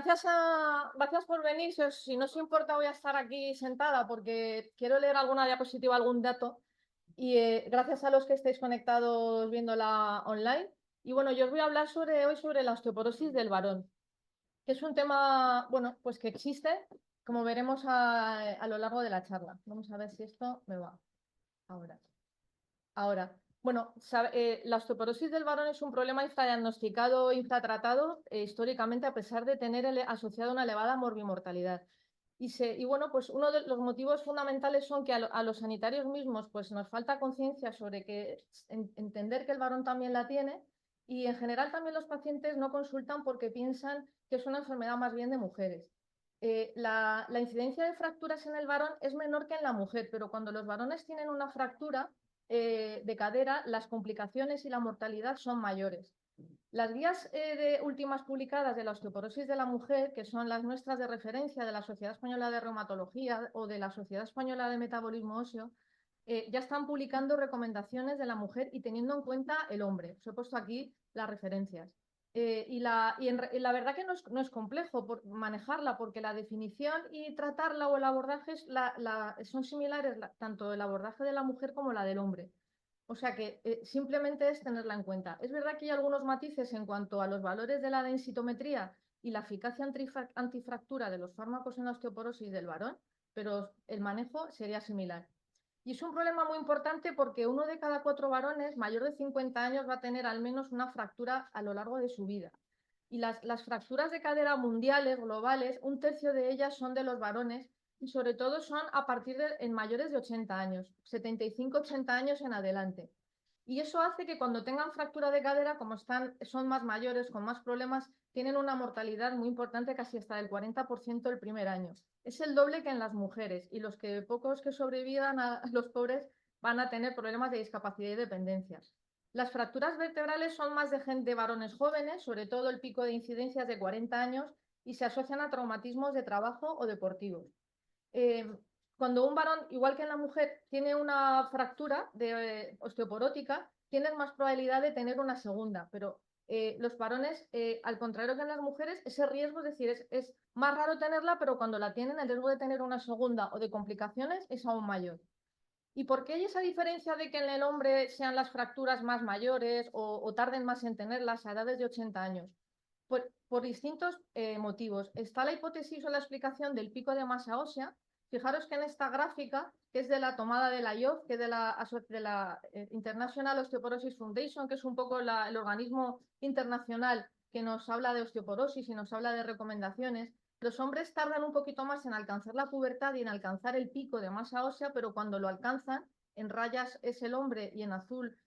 Gracias por venir. Si no os importa, voy a estar aquí sentada porque quiero leer alguna diapositiva, algún dato. Y gracias a los que estáis conectados viéndola online. Y bueno, yo os voy a hablar hoy sobre la osteoporosis del varón, que es un tema, bueno, pues que existe, como veremos a lo largo de la charla. Vamos a ver si esto me va ahora. Ahora, bueno, la osteoporosis del varón es un problema infradiagnosticado, infratratado históricamente, a pesar de tener asociado una elevada morbimortalidad. Y bueno, pues uno de los motivos fundamentales son que a los sanitarios mismos pues nos falta conciencia sobre entender que el varón también la tiene, y en general también los pacientes no consultan porque piensan que es una enfermedad más bien de mujeres. La incidencia de fracturas en el varón es menor que en la mujer, pero cuando los varones tienen una fractura de cadera, las complicaciones y la mortalidad son mayores. Las guías últimas publicadas de la osteoporosis de la mujer, que son las nuestras de referencia de la Sociedad Española de Reumatología o de la Sociedad Española de Metabolismo Óseo, ya están publicando recomendaciones de la mujer y teniendo en cuenta el hombre. Os he puesto aquí las referencias. La verdad que no es complejo manejarla, porque la definición y tratarla o el abordaje son similares, tanto el abordaje de la mujer como la del hombre. O sea que simplemente es tenerla en cuenta. Es verdad que hay algunos matices en cuanto a los valores de la densitometría y la eficacia antifractura de los fármacos en la osteoporosis del varón, pero el manejo sería similar. Y es un problema muy importante porque 1 de cada 4 varones mayor de 50 años va a tener al menos una fractura a lo largo de su vida. Y las fracturas de cadera mundiales, globales, 1/3 de ellas son de los varones, y sobre todo son a partir en mayores de 80 años, 75-80 años en adelante. Y eso hace que cuando tengan fractura de cadera, como son más mayores, con más problemas, tienen una mortalidad muy importante, casi hasta del 40% el primer año. Es el doble que en las mujeres, y los pocos que sobrevivan a los pobres van a tener problemas de discapacidad y dependencia. Las fracturas vertebrales son más de varones jóvenes, sobre todo el pico de incidencias de 40 años, y se asocian a traumatismos de trabajo o deportivos. Eh, Cuando un varón, igual que en la mujer, tiene una fractura osteoporótica, tienen más probabilidad de tener una segunda, pero los varones, al contrario que en las mujeres, ese riesgo, es decir, es más raro tenerla, pero cuando la tienen, el riesgo de tener una segunda o de complicaciones es aún mayor. ¿Y por qué hay esa diferencia de que en el hombre sean las fracturas más mayores o tarden más en tenerlas a edades de 80 años? Por distintos motivos. Está la hipótesis o la explicación del pico de masa ósea. Fijaros que en esta gráfica, que es de la tomada de la IOF, que es de la International Osteoporosis Foundation, que es un poco el organismo internacional que nos habla de osteoporosis y nos habla de recomendaciones, los hombres tardan un poquito más en alcanzar la pubertad y en alcanzar el pico de masa ósea, pero cuando lo alcanzan, en rayas es el hombre y en azul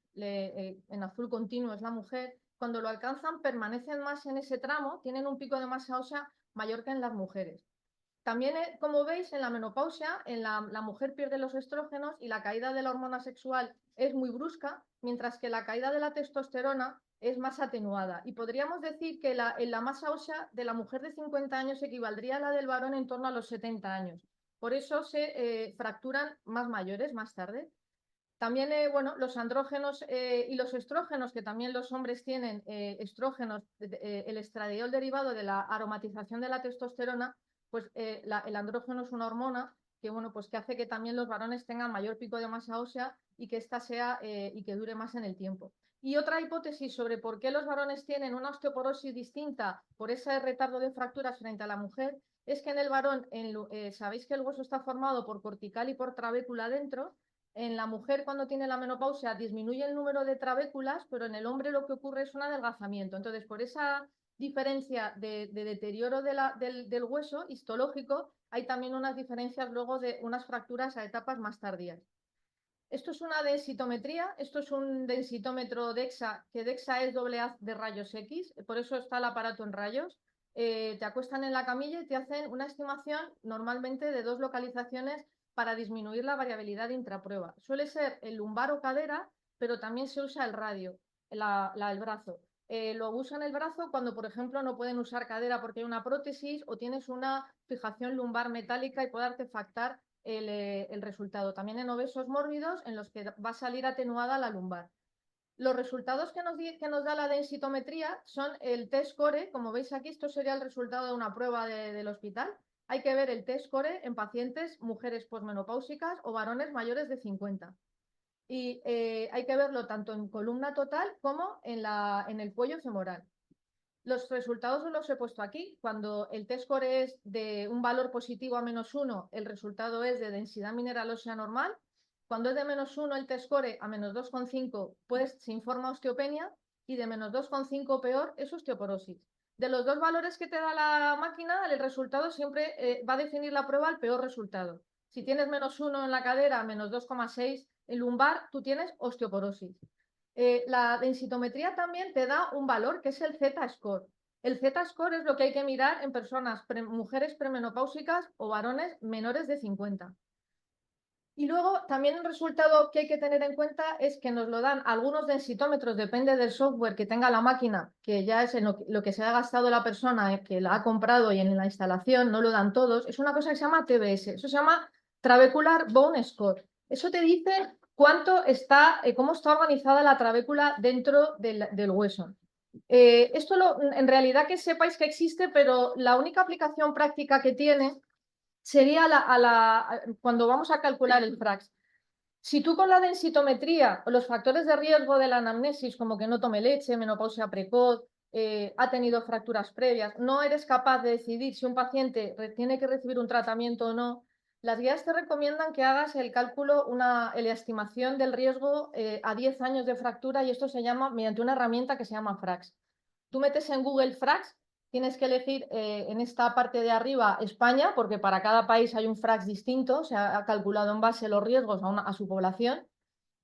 continuo es la mujer. Cuando lo alcanzan, permanecen más en ese tramo, tienen un pico de masa ósea mayor que en las mujeres. También, como veis, en la menopausia, la mujer pierde los estrógenos y la caída de la hormona sexual es muy brusca, mientras que la caída de la testosterona es más atenuada. Y podríamos decir que en la masa ósea de la mujer de 50 años equivaldría a la del varón en torno a los 70 años. Por eso se fracturan más mayores más tarde. También, bueno, los andrógenos y los estrógenos, que también los hombres tienen estrógenos, el estradiol derivado de la aromatización de la testosterona, pues el andrógeno es una hormona que, bueno, pues que hace que también los varones tengan mayor pico de masa ósea y que esta sea y que dure más en el tiempo. Y otra hipótesis sobre por qué los varones tienen una osteoporosis distinta por ese retardo de fracturas frente a la mujer es que en el varón, sabéis que el hueso está formado por cortical y por trabécula dentro. En la mujer, cuando tiene la menopausia, disminuye el número de trabéculas, pero en el hombre lo que ocurre es un adelgazamiento. Entonces, por esa diferencia de deterioro del hueso histológico, hay también unas diferencias luego de unas fracturas a etapas más tardías. Esto es una densitometría, esto es un densitómetro DEXA, que DEXA es doble haz de rayos X, por eso está el aparato en rayos. Te acuestan en la camilla y te hacen una estimación normalmente de 2 localizaciones para disminuir la variabilidad intraprueba. Suele ser el lumbar o cadera, pero también se usa el radio, el brazo. Lo usan el brazo cuando, por ejemplo, no pueden usar cadera porque hay una prótesis o tienes una fijación lumbar metálica y puede artefactar el resultado. También en obesos mórbidos en los que va a salir atenuada la lumbar. Los resultados que nos da la densitometría son el T-score, como veis aquí, esto sería el resultado de una prueba del hospital. Hay que ver el T-score en pacientes, mujeres posmenopáusicas o varones mayores de 50. Y hay que verlo tanto en columna total como en el cuello femoral. Los resultados os los he puesto aquí. Cuando el T-score es de un valor positivo a -1, el resultado es de densidad mineral ósea normal. Cuando es de -1 el T-score a -2,5, pues se informa osteopenia, y de -2,5 peor es osteoporosis. De los dos valores que te da la máquina, el resultado siempre va a definir la prueba el peor resultado. Si tienes -1 en la cadera, -2,6 en lumbar, tú tienes osteoporosis. La densitometría también te da un valor que es el Z-score. El Z-score es lo que hay que mirar en personas, mujeres premenopáusicas o varones menores de 50. Y luego también el resultado que hay que tener en cuenta es que nos lo dan algunos densitómetros, depende del software que tenga la máquina, que ya es en lo que se ha gastado la persona que la ha comprado, y en la instalación no lo dan todos. Es una cosa que se llama TBS, eso se llama Trabecular Bone Score. Eso te dice cómo está organizada la trabécula dentro del hueso. En realidad, que sepáis que existe, pero la única aplicación práctica que tiene sería cuando vamos a calcular el FRAX. Si tú con la densitometría o los factores de riesgo de la anamnesis, como que no tome leche, menopausia precoz, ha tenido fracturas previas, no eres capaz de decidir si un paciente tiene que recibir un tratamiento o no, las guías te recomiendan que hagas el cálculo, la estimación del riesgo a 10 años de fractura, y esto se llama mediante una herramienta que se llama FRAX. Tú metes en Google FRAX, tienes que elegir en esta parte de arriba España, porque para cada país hay un FRAX distinto, se ha calculado en base los riesgos a su población.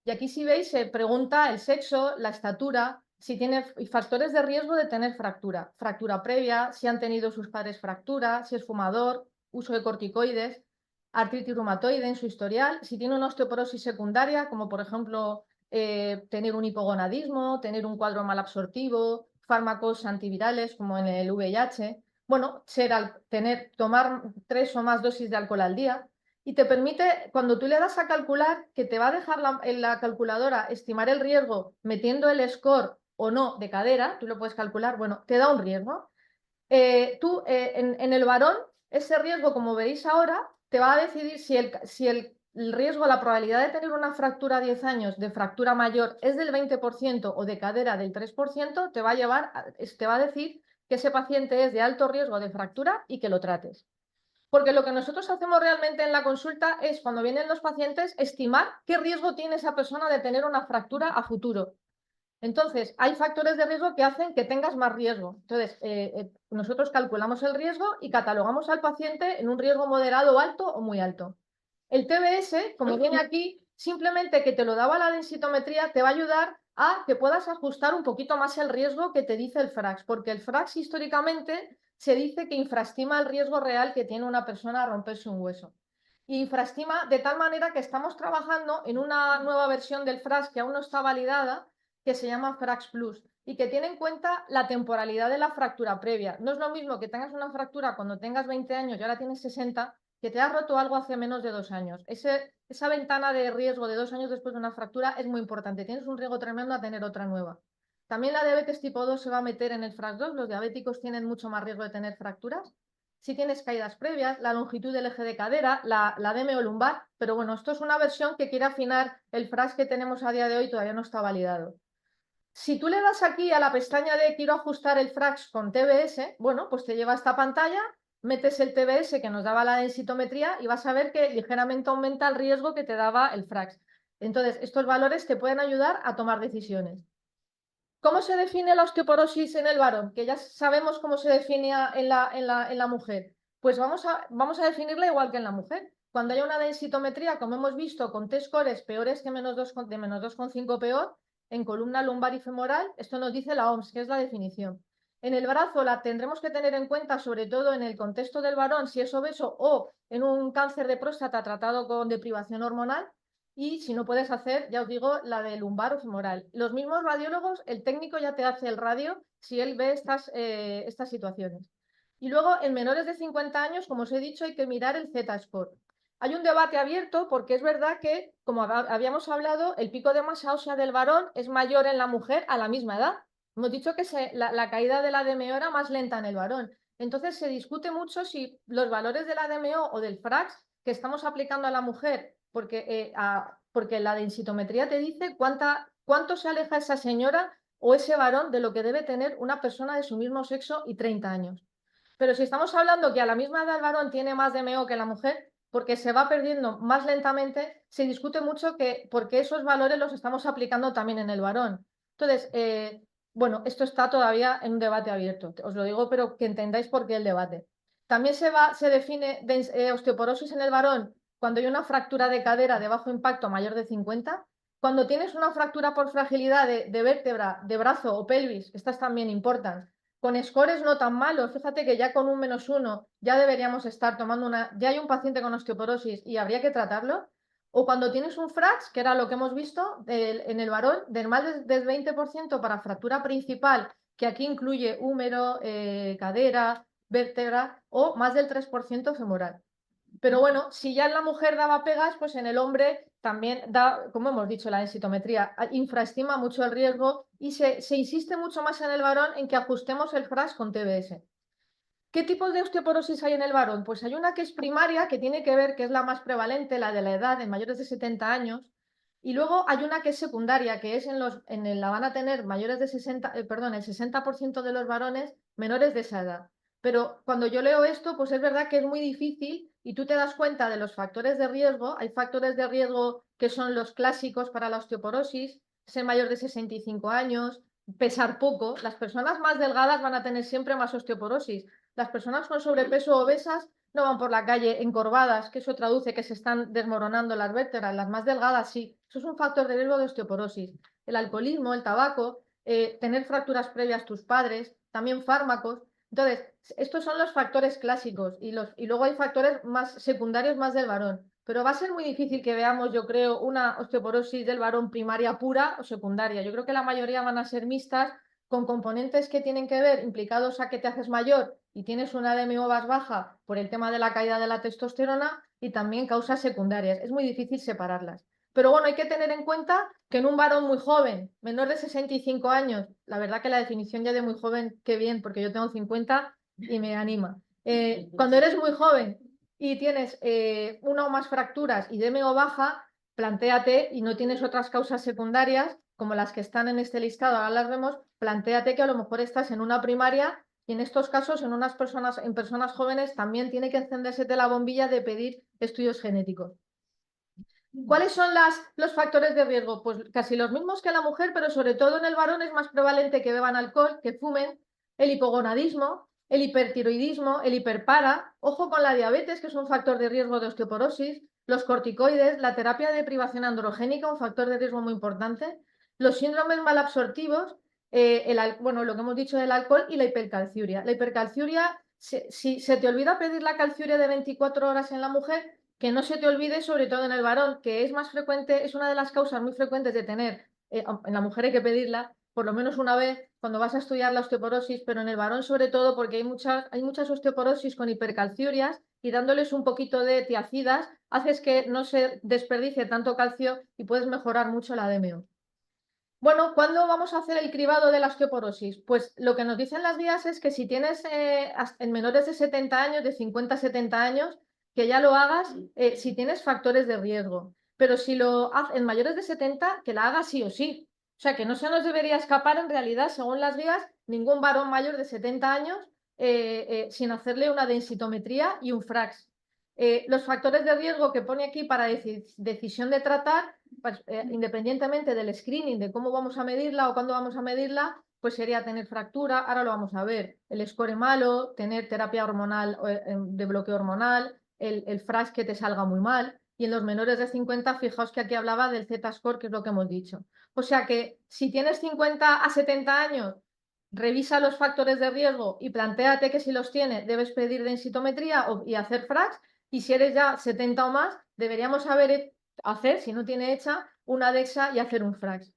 Y aquí, si veis, se pregunta el sexo, la estatura, si tiene factores de riesgo de tener fractura, fractura previa, si han tenido sus padres fractura, si es fumador, uso de corticoides, artritis reumatoide en su historial, si tiene una osteoporosis secundaria, como por ejemplo tener un hipogonadismo, tener un cuadro malabsortivo, fármacos antivirales como en el VIH, bueno, tomar 3 o más dosis de alcohol al día. Y te permite, cuando tú le das a calcular, que te va a dejar en la calculadora estimar el riesgo metiendo el score o no de cadera, tú lo puedes calcular, bueno, te da un riesgo. En el varón, ese riesgo, como veréis ahora, te va a decidir si el riesgo, la probabilidad de tener una fractura a 10 años, de fractura mayor, es del 20% o de cadera del 3%, te va a decir que ese paciente es de alto riesgo de fractura y que lo trates. Porque lo que nosotros hacemos realmente en la consulta es, cuando vienen los pacientes, estimar qué riesgo tiene esa persona de tener una fractura a futuro. Entonces, hay factores de riesgo que hacen que tengas más riesgo. Entonces, nosotros calculamos el riesgo y catalogamos al paciente en un riesgo moderado, alto o muy alto. El TBS, como viene aquí, simplemente que te lo daba la densitometría, te va a ayudar a que puedas ajustar un poquito más el riesgo que te dice el FRAX, porque el FRAX históricamente se dice que infraestima el riesgo real que tiene una persona a romperse un hueso. Y infraestima de tal manera que estamos trabajando en una nueva versión del FRAX que aún no está validada, que se llama FRAX Plus, y que tiene en cuenta la temporalidad de la fractura previa. No es lo mismo que tengas una fractura cuando tengas 20 años y ahora tienes 60, que te has roto algo hace menos de 2 años. Esa ventana de riesgo de 2 años después de una fractura es muy importante. Tienes un riesgo tremendo a tener otra nueva. También la diabetes tipo 2 se va a meter en el FRAX 2. Los diabéticos tienen mucho más riesgo de tener fracturas. Si tienes caídas previas, la longitud del eje de cadera, la DMO lumbar, pero bueno, esto es una versión que quiere afinar. El FRAX que tenemos a día de hoy todavía no está validado. Si tú le das aquí a la pestaña de quiero ajustar el FRAX con TBS, bueno, pues te lleva a esta pantalla, metes el TBS que nos daba la densitometría y vas a ver que ligeramente aumenta el riesgo que te daba el FRAX. Entonces, estos valores te pueden ayudar a tomar decisiones. ¿Cómo se define la osteoporosis en el varón? Que ya sabemos cómo se define en la mujer. Pues vamos a definirla igual que en la mujer. Cuando haya una densitometría, como hemos visto, con T-scores peores que de -2,5 peor, en columna lumbar y femoral, esto nos dice la OMS, que es la definición. En el brazo la tendremos que tener en cuenta, sobre todo en el contexto del varón, si es obeso o en un cáncer de próstata tratado con deprivación hormonal. Y si no puedes hacer, ya os digo, la de lumbar o femoral. Los mismos radiólogos, el técnico ya te hace el radio si él ve estas situaciones. Y luego, en menores de 50 años, como os he dicho, hay que mirar el Z-score. hay un debate abierto porque es verdad que, como habíamos hablado, el pico de masa ósea del varón es mayor en la mujer a la misma edad. Hemos dicho que la caída de la DMO era más lenta en el varón. Entonces se discute mucho si los valores de la DMO o del FRAX que estamos aplicando a la mujer, porque la densitometría te dice cuánto se aleja esa señora o ese varón de lo que debe tener una persona de su mismo sexo y 30 años. Pero si estamos hablando que a la misma edad el varón tiene más DMO que la mujer, porque se va perdiendo más lentamente, se discute mucho que porque esos valores los estamos aplicando también en el varón. Entonces, bueno, esto está todavía en un debate abierto, os lo digo, pero que entendáis por qué el debate. También se define osteoporosis en el varón cuando hay una fractura de cadera de bajo impacto mayor de 50, cuando tienes una fractura por fragilidad de vértebra, de brazo o pelvis, estas también importan, con scores no tan malos, fíjate que ya con un -1 ya deberíamos estar tomando ya hay un paciente con osteoporosis y habría que tratarlo, o cuando tienes un FRAX, que era lo que hemos visto en el varón, del más del 20% para fractura principal, que aquí incluye húmero, cadera, vértebra, o más del 3% femoral. Pero bueno, si ya en la mujer daba pegas, pues en el hombre también da, como hemos dicho, la densitometría infraestima mucho el riesgo y se insiste mucho más en el varón en que ajustemos el FRAX con TBS. ¿Qué tipos de osteoporosis hay en el varón? Pues hay una que es primaria, que tiene que ver, que es la más prevalente, la de la edad, en mayores de 70 años, y luego hay una que es secundaria, que es la van a tener mayores de 60, perdón, el 60% de los varones menores de esa edad. Pero cuando yo leo esto, pues es verdad que es muy difícil y tú te das cuenta de los factores de riesgo. Hay factores de riesgo que son los clásicos para la osteoporosis, ser mayor de 65 años, pesar poco. Las personas más delgadas van a tener siempre más osteoporosis. Las personas con sobrepeso o obesas no van por la calle encorvadas, que eso traduce que se están desmoronando las vértebras. Las más delgadas sí. Eso es un factor de riesgo de osteoporosis. El alcoholismo, el tabaco, tener fracturas previas tus padres, también fármacos. Entonces, estos son los factores clásicos y luego hay factores más secundarios más del varón. Pero va a ser muy difícil que veamos, yo creo, una osteoporosis del varón primaria pura o secundaria. Yo creo que la mayoría van a ser mixtas con componentes que tienen que ver implicados a que te haces mayor y tienes una DMO más baja por el tema de la caída de la testosterona y también causas secundarias. Es muy difícil separarlas. Pero bueno, hay que tener en cuenta que en un varón muy joven, menor de 65 años, la verdad que la definición ya de muy joven, qué bien, porque yo tengo 50 y me anima. Cuando eres muy joven y tienes una o más fracturas y DMO baja, plantéate y no tienes otras causas secundarias como las que están en este listado, ahora las vemos, plantéate que a lo mejor estás en una primaria y en estos casos en personas jóvenes también tiene que encenderse la bombilla de pedir estudios genéticos. ¿Cuáles son los factores de riesgo? Pues casi los mismos que la mujer, pero sobre todo en el varón es más prevalente que beban alcohol, que fumen, el hipogonadismo, el hipertiroidismo, el hiperpara, ojo con la diabetes, que es un factor de riesgo de osteoporosis, los corticoides, la terapia de privación androgénica, un factor de riesgo muy importante, los síndromes malabsortivos, bueno, lo que hemos dicho del alcohol y la hipercalciuria. La hipercalciuria, si se te olvida pedir la calciuria de 24 horas en la mujer, que no se te olvide, sobre todo en el varón, que es más frecuente, es una de las causas muy frecuentes de tener, en la mujer hay que pedirla, por lo menos una vez cuando vas a estudiar la osteoporosis, pero en el varón sobre todo porque hay muchas osteoporosis con hipercalciurias y dándoles un poquito de tiacidas haces que no se desperdicie tanto calcio y puedes mejorar mucho la DMO. Bueno, ¿cuándo vamos a hacer el cribado de la osteoporosis? Pues lo que nos dicen las guías es que si tienes en menores de 70 años, de 50 a 70 años, que ya lo hagas si tienes factores de riesgo. Pero si lo haces en mayores de 70, que la hagas sí o sí. O sea, que no se nos debería escapar en realidad, según las guías, ningún varón mayor de 70 años sin hacerle una densitometría y un FRAX. Los factores de riesgo que pone aquí para decisión de tratar, pues, independientemente del screening, de cómo vamos a medirla o cuándo vamos a medirla, pues sería tener fractura, ahora lo vamos a ver, el score malo, tener terapia hormonal de bloqueo hormonal, el FRAX que te salga muy mal, y en los menores de 50, fijaos que aquí hablaba del Z-score, que es lo que hemos dicho. O sea que si tienes 50 a 70 años, revisa los factores de riesgo y plantéate que si los tiene debes pedir densitometría y hacer FRAX, y si eres ya 70 o más, deberíamos hacer, si no tiene hecha, una DEXA y hacer un FRAX.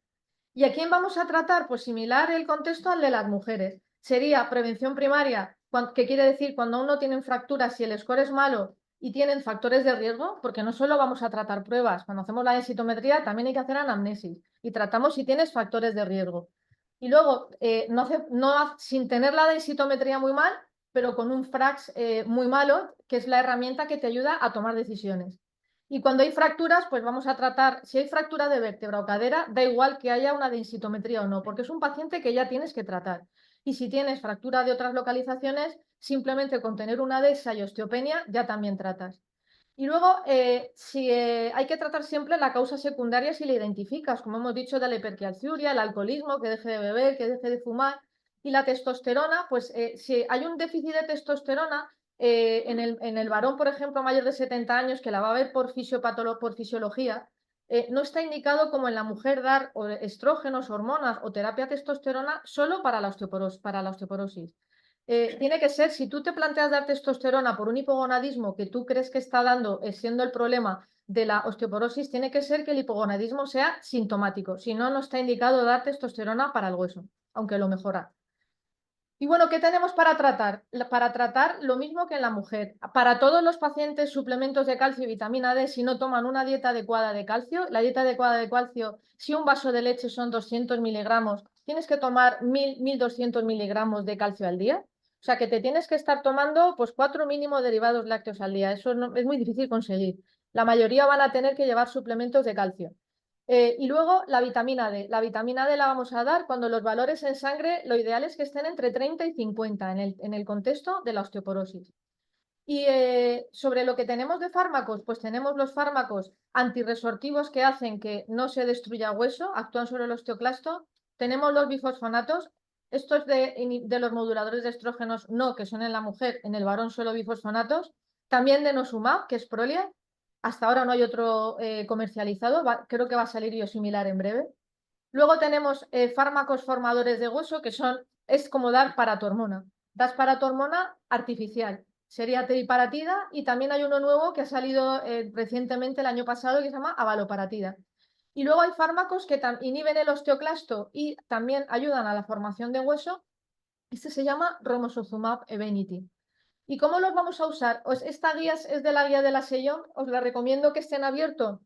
¿Y a quién vamos a tratar? Pues similar el contexto al de las mujeres. Sería prevención primaria, que quiere decir cuando aún no tienen fracturas, si el score es malo, y tienen factores de riesgo, porque no solo vamos a tratar pruebas, cuando hacemos la densitometría también hay que hacer anamnesis y tratamos si tienes factores de riesgo. Y luego, sin tener la densitometría muy mal, pero con un FRAX muy malo, que es la herramienta que te ayuda a tomar decisiones. Y cuando hay fracturas, pues vamos a tratar, si hay fractura de vértebra o cadera, da igual que haya una densitometría o no, porque es un paciente que ya tienes que tratar. Y si tienes fractura de otras localizaciones, simplemente con tener una DESA y osteopenia ya también tratas. Y luego, hay que tratar siempre la causa secundaria si la identificas, como hemos dicho, de la hipercalciuria, el alcoholismo, que deje de beber, que deje de fumar. Y la testosterona, pues si hay un déficit de testosterona, en el varón, por ejemplo, mayor de 70 años, que la va a ver por fisiología, no está indicado como en la mujer dar estrógenos, hormonas o terapia testosterona solo para la osteoporosis. Tiene que ser, si tú te planteas dar testosterona por un hipogonadismo que tú crees que está dando, siendo el problema de la osteoporosis, tiene que ser que el hipogonadismo sea sintomático. Si no, no está indicado dar testosterona para el hueso, aunque lo mejora. Y bueno, ¿qué tenemos para tratar? Para tratar lo mismo que en la mujer. Para todos los pacientes, suplementos de calcio y vitamina D, si no toman una dieta adecuada de calcio, la dieta adecuada de calcio, si un vaso de leche son 200 miligramos, tienes que tomar 1.200 miligramos de calcio al día. O sea que te tienes que estar tomando pues 4 mínimo derivados lácteos al día. Eso es muy difícil conseguir. La mayoría van a tener que llevar suplementos de calcio. Y luego la vitamina D. La vitamina D la vamos a dar cuando los valores en sangre, lo ideal es que estén entre 30 y 50 en el contexto de la osteoporosis. Y sobre lo que tenemos de fármacos, pues tenemos los fármacos antirresortivos que hacen que no se destruya hueso, actúan sobre el osteoclasto. Tenemos los bifosfonatos, estos de los moduladores de estrógenos no, que son en la mujer, en el varón solo bifosfonatos. También denosumab, que es Prolia. Hasta ahora no hay otro comercializado, creo que va a salir biosimilar en breve. Luego tenemos fármacos formadores de hueso, es como dar paratormona. Das paratormona artificial, sería teriparatida, y también hay uno nuevo que ha salido recientemente el año pasado que se llama avaloparatida. Y luego hay fármacos que inhiben el osteoclasto y también ayudan a la formación de hueso. Este se llama romosozumab Evenity. ¿Y cómo los vamos a usar? Esta guía es de la guía de la Sellón, os la recomiendo que estén abiertos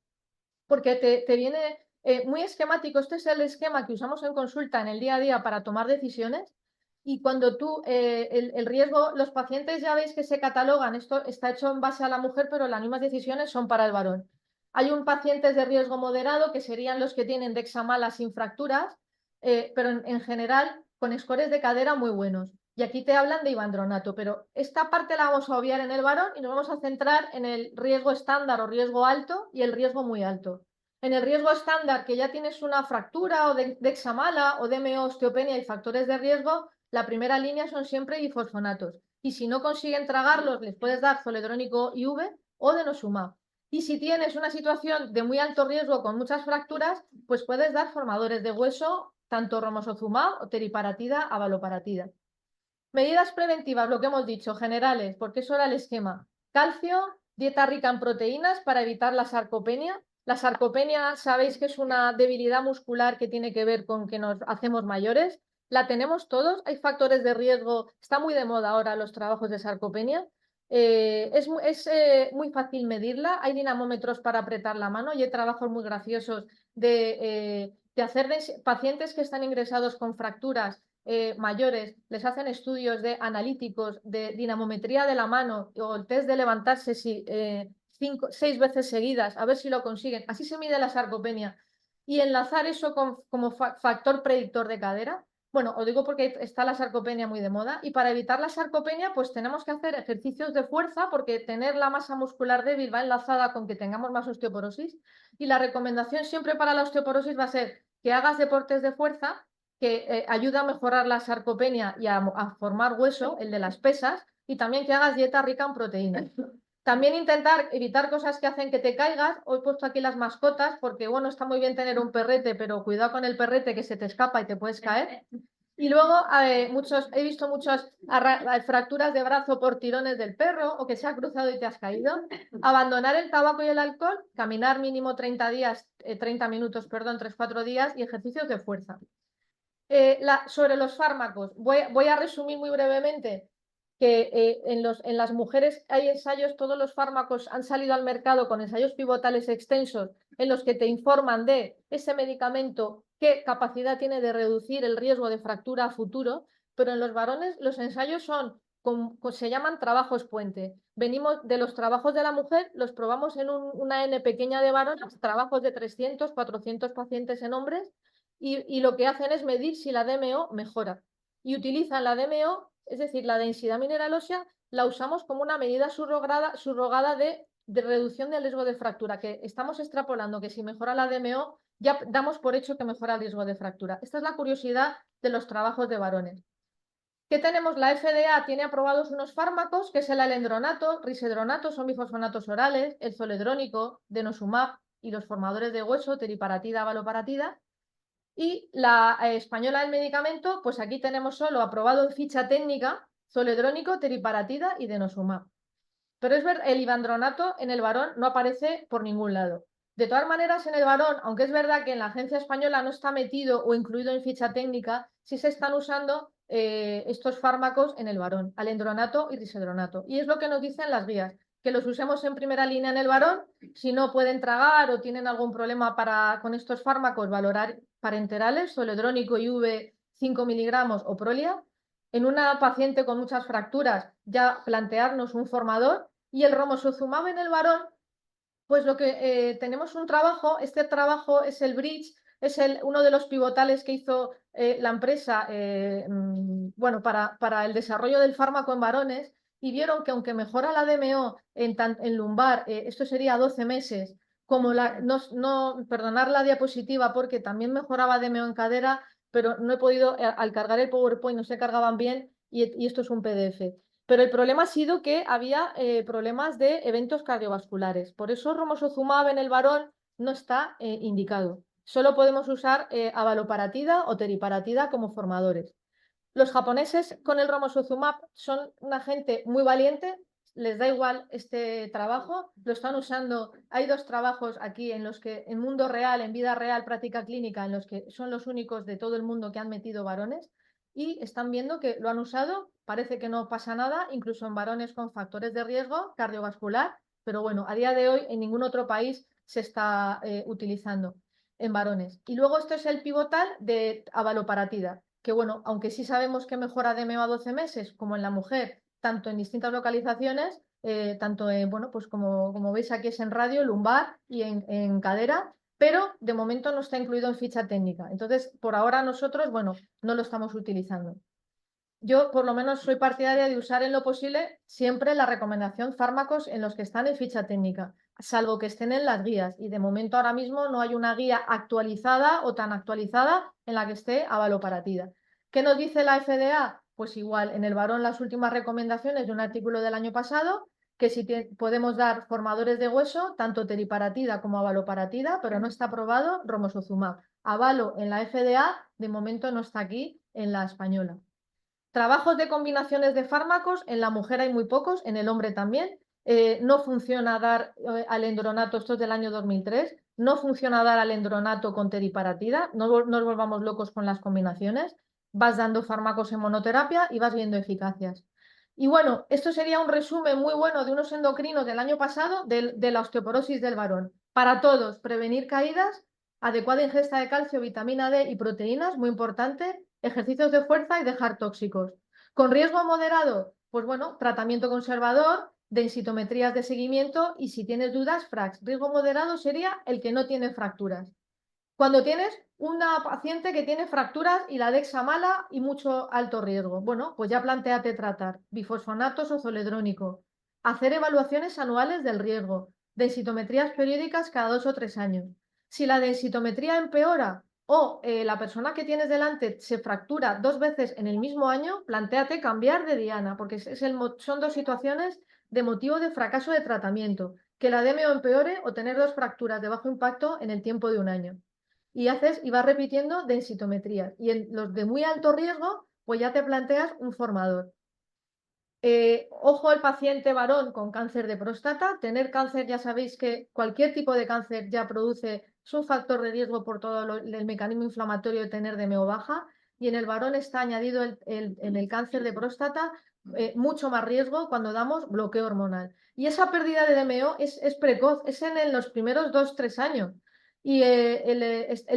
porque te viene muy esquemático. Este es el esquema que usamos en consulta en el día a día para tomar decisiones. Y cuando el riesgo, los pacientes ya veis que se catalogan, esto está hecho en base a la mujer, pero las mismas decisiones son para el varón. Hay un paciente de riesgo moderado, que serían los que tienen dexamala sin fracturas, pero en general con scores de cadera muy buenos. Y aquí te hablan de ivandronato, pero esta parte la vamos a obviar en el varón y nos vamos a centrar en el riesgo estándar o riesgo alto y el riesgo muy alto. En el riesgo estándar, que ya tienes una fractura o dexamala o DMO, osteopenia y factores de riesgo, la primera línea son siempre bifosfonatos. Y si no consiguen tragarlos, les puedes dar zoledrónico IV o denosumab. Y si tienes una situación de muy alto riesgo con muchas fracturas, pues puedes dar formadores de hueso, tanto romosozumab o teriparatida, avaloparatida. Medidas preventivas, lo que hemos dicho, generales, porque eso era el esquema. Calcio, dieta rica en proteínas para evitar la sarcopenia. La sarcopenia, sabéis que es una debilidad muscular que tiene que ver con que nos hacemos mayores. La tenemos todos, hay factores de riesgo, está muy de moda ahora los trabajos de sarcopenia. Es muy fácil medirla, hay dinamómetros para apretar la mano y hay trabajos muy graciosos de hacer pacientes que están ingresados con fracturas mayores, les hacen estudios de analíticos, de dinamometría de la mano o el test de levantarse 6 veces seguidas, a ver si lo consiguen. Así se mide la sarcopenia. Y enlazar eso como factor predictor de cadera. Bueno, os digo porque está la sarcopenia muy de moda, y para evitar la sarcopenia pues tenemos que hacer ejercicios de fuerza, porque tener la masa muscular débil va enlazada con que tengamos más osteoporosis, y la recomendación siempre para la osteoporosis va a ser que hagas deportes de fuerza que ayuda a mejorar la sarcopenia y a formar hueso, el de las pesas, y también que hagas dieta rica en proteínas. También intentar evitar cosas que hacen que te caigas. Hoy he puesto aquí las mascotas porque, bueno, está muy bien tener un perrete, pero cuidado con el perrete que se te escapa y te puedes caer. Y luego he visto muchas fracturas de brazo por tirones del perro o que se ha cruzado y te has caído. Abandonar el tabaco y el alcohol, caminar mínimo 30 minutos, perdón, 3-4 días, y ejercicios de fuerza. Sobre los fármacos, voy a resumir muy brevemente. que en las mujeres hay ensayos, todos los fármacos han salido al mercado con ensayos pivotales extensos en los que te informan de ese medicamento, qué capacidad tiene de reducir el riesgo de fractura a futuro, pero en los varones los ensayos se llaman trabajos puente. Venimos de los trabajos de la mujer, los probamos en una N pequeña de varones, trabajos de 300, 400 pacientes en hombres, y lo que hacen es medir si la DMO mejora. Y utilizan la DMO, es decir, la densidad mineral ósea, la usamos como una medida subrogada de reducción del riesgo de fractura, que estamos extrapolando que si mejora la DMO, ya damos por hecho que mejora el riesgo de fractura. Esta es la curiosidad de los trabajos de varones. ¿Qué tenemos? La FDA tiene aprobados unos fármacos, que es el alendronato, risedronato, son bifosfonatos orales, el zoledrónico, denosumab y los formadores de hueso, teriparatida, valoparatida. Y la española del medicamento, pues aquí tenemos solo aprobado en ficha técnica, zoledrónico, teriparatida y denosumab. Pero es ver, el ivandronato en el varón no aparece por ningún lado. De todas maneras, en el varón, aunque es verdad que en la agencia española no está metido o incluido en ficha técnica, sí se están usando estos fármacos en el varón, alendronato y risedronato. Y es lo que nos dicen las guías, que los usemos en primera línea en el varón. Si no pueden tragar o tienen algún problema con estos fármacos, valorar parenterales, zoledrónico y V 5 miligramos o Prolia. En una paciente con muchas fracturas, ya plantearnos un formador. Y el romosozumab en el varón, pues lo que tenemos un trabajo, este trabajo es el Bridge, es uno de los pivotales que hizo la empresa bueno, para el desarrollo del fármaco en varones, y vieron que aunque mejora la DMO en lumbar, esto sería 12 meses, como perdonar la diapositiva porque también mejoraba DMO en cadera, pero no he podido, al cargar el PowerPoint no se cargaban bien y esto es un PDF. Pero el problema ha sido que había problemas de eventos cardiovasculares. Por eso romosozumab en el varón no está indicado. Solo podemos usar avaloparatida o teriparatida como formadores. Los japoneses con el romosozumab son una gente muy valiente, les da igual este trabajo, lo están usando. Hay dos trabajos aquí en los que, en mundo real, en vida real, práctica clínica, en los que son los únicos de todo el mundo que han metido varones y están viendo que lo han usado, parece que no pasa nada, incluso en varones con factores de riesgo cardiovascular, pero bueno, a día de hoy en ningún otro país se está utilizando en varones. Y luego esto es el pivotal de avaloparatida, que bueno, aunque sí sabemos que mejora DMO a 12 meses, como en la mujer, tanto en distintas localizaciones, tanto en, bueno, pues como veis aquí es en radio, lumbar y en cadera, pero de momento no está incluido en ficha técnica. Entonces, por ahora nosotros, bueno, no lo estamos utilizando. Yo, por lo menos, soy partidaria de usar en lo posible siempre la recomendación fármacos en los que están en ficha técnica, salvo que estén en las guías. Y de momento ahora mismo no hay una guía actualizada o tan actualizada en la que esté avaloparatida. ¿Qué nos dice la FDA? Pues igual, en el varón las últimas recomendaciones de un artículo del año pasado, que si podemos dar formadores de hueso, tanto teriparatida como avaloparatida, pero no está aprobado romosozumab. Avalo en la FDA, de momento no está aquí en la española. Trabajos de combinaciones de fármacos, en la mujer hay muy pocos, en el hombre también. No funciona dar alendronato, esto es del año 2003, no funciona dar alendronato con teriparatida, no nos volvamos locos con las combinaciones, vas dando fármacos en monoterapia y vas viendo eficacias. Y bueno, esto sería un resumen muy bueno de unos endocrinos del año pasado de la osteoporosis del varón. Para todos, prevenir caídas, adecuada ingesta de calcio, vitamina D y proteínas, muy importante, ejercicios de fuerza y dejar tóxicos. Con riesgo moderado, pues bueno, tratamiento conservador, densitometrías de seguimiento y si tienes dudas, FRAX. Riesgo moderado sería el que no tiene fracturas. Cuando tienes una paciente que tiene fracturas y la DEXA mala y mucho alto riesgo, bueno, pues ya plantéate tratar bifosfonatos o zoledrónico, hacer evaluaciones anuales del riesgo, densitometrías periódicas cada 2 o 3 años. Si la densitometría empeora o la persona que tienes delante se fractura 2 veces en el mismo año, plantéate cambiar de diana, porque son dos situaciones de motivo de fracaso de tratamiento, que la DMO empeore o tener 2 fracturas de bajo impacto en el tiempo de un año. Y vas repitiendo densitometrías. Y en los de muy alto riesgo, pues ya te planteas un formador. Ojo al paciente varón con cáncer de próstata. Tener cáncer, ya sabéis que cualquier tipo de cáncer ya es un factor de riesgo por todo el mecanismo inflamatorio de tener DMO baja. Y en el varón está añadido en el cáncer de próstata mucho más riesgo cuando damos bloqueo hormonal. Y esa pérdida de DMO es precoz, es en los primeros 2-3 años. Y el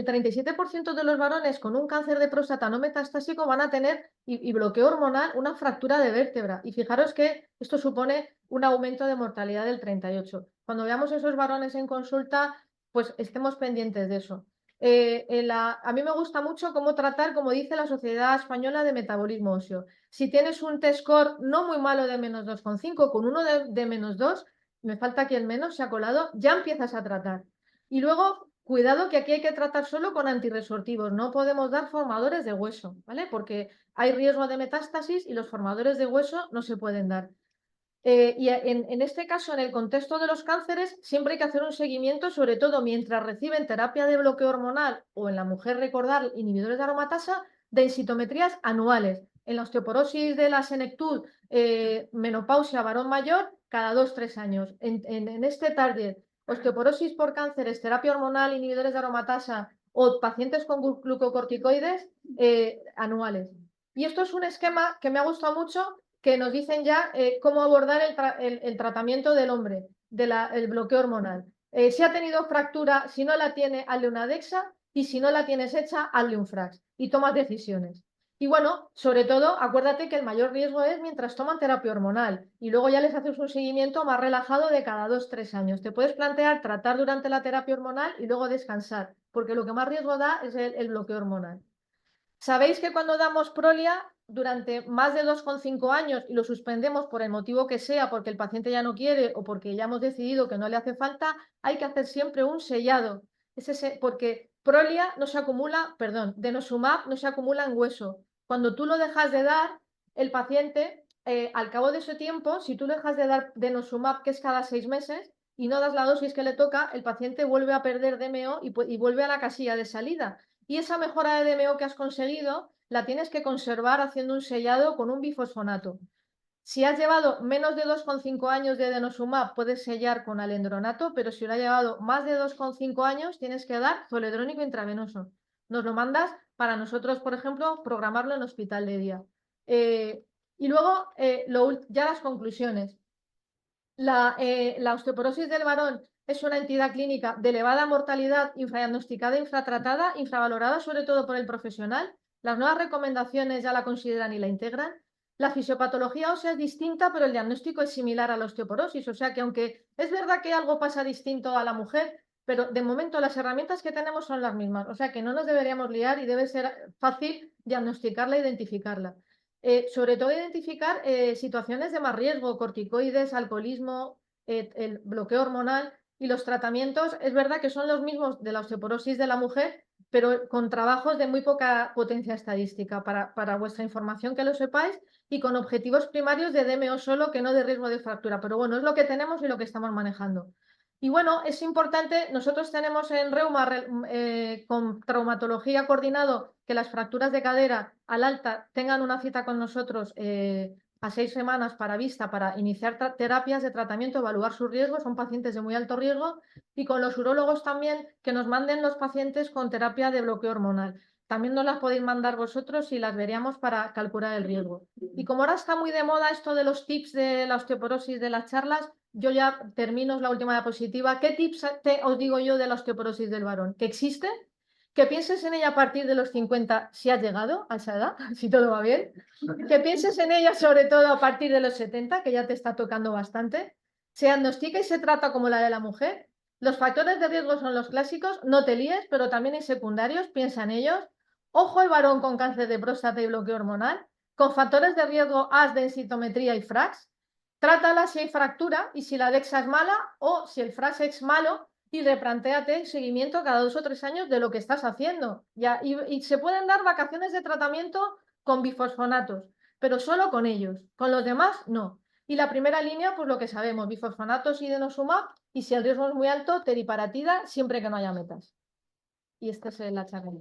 37% de los varones con un cáncer de próstata no metastásico van a tener, y bloqueo hormonal, una fractura de vértebra. Y fijaros que esto supone un aumento de mortalidad del 38%. Cuando veamos esos varones en consulta, pues estemos pendientes de eso. A mí me gusta mucho cómo tratar, como dice la Sociedad Española de Metabolismo Óseo. Si tienes un test score no muy malo de menos 2,5, con uno de menos 2, me falta aquí el menos, se ha colado, ya empiezas a tratar. Y luego, cuidado que aquí hay que tratar solo con antirresortivos, no podemos dar formadores de hueso, ¿vale? Porque hay riesgo de metástasis y los formadores de hueso no se pueden dar. Y en este caso, en el contexto de los cánceres, siempre hay que hacer un seguimiento, sobre todo mientras reciben terapia de bloqueo hormonal o en la mujer recordar inhibidores de aromatasa, densitometrías anuales. En la osteoporosis de la senectud, menopausia, varón mayor, cada 2-3 años. En este target, osteoporosis por cánceres, terapia hormonal, inhibidores de aromatasa o pacientes con glucocorticoides, anuales. Y esto es un esquema que me ha gustado mucho, que nos dicen ya cómo abordar el tratamiento del hombre, el bloqueo hormonal. Si ha tenido fractura, si no la tiene, hazle una DEXA, y si no la tienes hecha, hazle un FRAX y tomas decisiones. Y bueno, sobre todo, acuérdate que el mayor riesgo es mientras toman terapia hormonal y luego ya les haces un seguimiento más relajado de cada 2-3 años. Te puedes plantear tratar durante la terapia hormonal y luego descansar, porque lo que más riesgo da es el bloqueo hormonal. Sabéis que cuando damos Prolia durante más de 2,5 años y lo suspendemos por el motivo que sea, porque el paciente ya no quiere o porque ya hemos decidido que no le hace falta, hay que hacer siempre un sellado. Porque Prolia no se acumula, perdón, denosumab no se acumula en hueso. Cuando tú lo dejas de dar, el paciente, al cabo de ese tiempo, si tú dejas de dar denosumab, que es cada 6 meses, y no das la dosis que le toca, el paciente vuelve a perder DMO y vuelve a la casilla de salida. Y esa mejora de DMO que has conseguido la tienes que conservar haciendo un sellado con un bifosfonato. Si has llevado menos de 2,5 años de denosumab, puedes sellar con alendronato, pero si lo has llevado más de 2,5 años, tienes que dar zoledrónico intravenoso. Nos lo mandas para nosotros, por ejemplo, programarlo en hospital de día. Y luego, ya las conclusiones. La osteoporosis del varón es una entidad clínica de elevada mortalidad, infradiagnosticada, infratratada, infravalorada sobre todo por el profesional. Las nuevas recomendaciones ya la consideran y la integran. La fisiopatología ósea es distinta, pero el diagnóstico es similar a la osteoporosis. O sea que aunque es verdad que algo pasa distinto a la mujer, pero de momento las herramientas que tenemos son las mismas. O sea que no nos deberíamos liar y debe ser fácil diagnosticarla e identificarla. Sobre todo identificar situaciones de más riesgo, corticoides, alcoholismo, el bloqueo hormonal y los tratamientos. Es verdad que son los mismos de la osteoporosis de la mujer, pero con trabajos de muy poca potencia estadística para vuestra información, que lo sepáis, y con objetivos primarios de DMO solo, que no de riesgo de fractura. Pero bueno, es lo que tenemos y lo que estamos manejando. Y bueno, es importante, nosotros tenemos en Reuma con traumatología coordinado que las fracturas de cadera al alta tengan una cita con nosotros a 6 semanas para vista, para iniciar terapias de tratamiento, evaluar su riesgo, son pacientes de muy alto riesgo, y con los urólogos también que nos manden los pacientes con terapia de bloqueo hormonal. También nos las podéis mandar vosotros y las veríamos para calcular el riesgo. Y como ahora está muy de moda esto de los tips de la osteoporosis de las charlas, yo ya termino, es la última diapositiva. ¿Qué tips os digo yo de la osteoporosis del varón? ¿Que existe? Que pienses en ella a partir de los 50 si has llegado a esa edad, si todo va bien. Que pienses en ella sobre todo a partir de los 70, que ya te está tocando bastante. Se diagnostica y se trata como la de la mujer. Los factores de riesgo son los clásicos, no te líes, pero también hay secundarios, piensa en ellos. Ojo el varón con cáncer de próstata y bloqueo hormonal. Con factores de riesgo, haz densitometría y FRAX. Trátala si hay fractura y si la DEXA es mala o si el FRAX es malo, y replantéate el seguimiento cada 2 o 3 años de lo que estás haciendo. Y se pueden dar vacaciones de tratamiento con bifosfonatos, pero solo con ellos. Con los demás, no. Y la primera línea, pues lo que sabemos, bifosfonatos y denosumab, y si el riesgo es muy alto, teriparatida, siempre que no haya metas. Y esta es la charla.